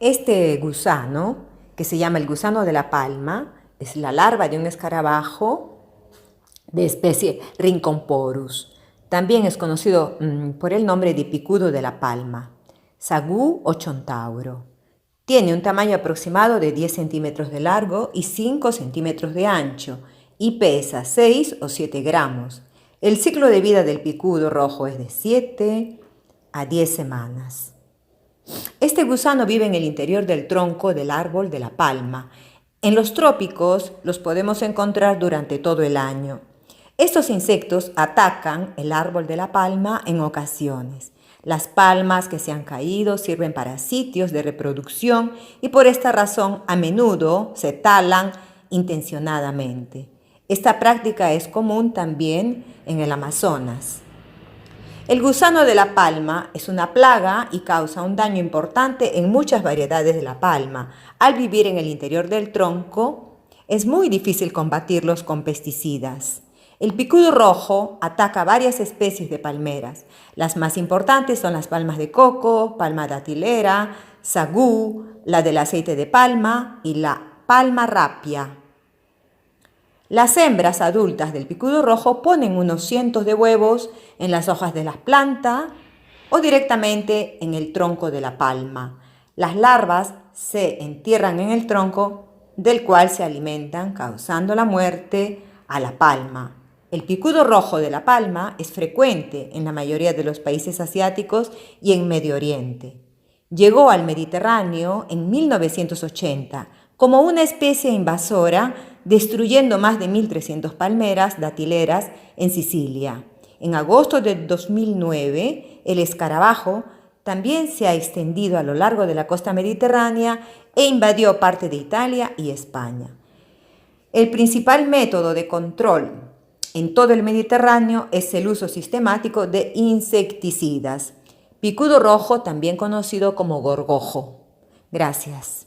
Este gusano, que se llama el gusano de la palma, es la larva de un escarabajo de especie Rhincomporus. También es conocido por el nombre de picudo de la palma, sagú o chontauro. Tiene un tamaño aproximado de 10 centímetros de largo y 5 centímetros de ancho y pesa 6 o 7 gramos. El ciclo de vida del picudo rojo es de 7 a 10 semanas. Este gusano vive en el interior del tronco del árbol de la palma. En los trópicos los podemos encontrar durante todo el año. Estos insectos atacan el árbol de la palma en ocasiones. Las palmas que se han caído sirven para sitios de reproducción y por esta razón a menudo se talan intencionadamente. Esta práctica es común también en el Amazonas. El gusano de la palma es una plaga y causa un daño importante en muchas variedades de la palma. Al vivir en el interior del tronco, es muy difícil combatirlos con pesticidas. El picudo rojo ataca varias especies de palmeras. Las más importantes son las palmas de coco, palma datilera, sagú, la del aceite de palma y la palma rapia. Las hembras adultas del picudo rojo ponen unos cientos de huevos en las hojas de las plantas o directamente en el tronco de la palma. Las larvas se entierran en el tronco del cual se alimentan, causando la muerte a la palma. El picudo rojo de la palma es frecuente en la mayoría de los países asiáticos y en Medio Oriente. Llegó al Mediterráneo en 1980 como una especie invasora, destruyendo más de 1.300 palmeras datileras en Sicilia. En agosto de 2009, el escarabajo también se ha extendido a lo largo de la costa mediterránea e invadió parte de Italia y España. El principal método de control en todo el Mediterráneo es el uso sistemático de insecticidas. Picudo rojo, también conocido como gorgojo. Gracias.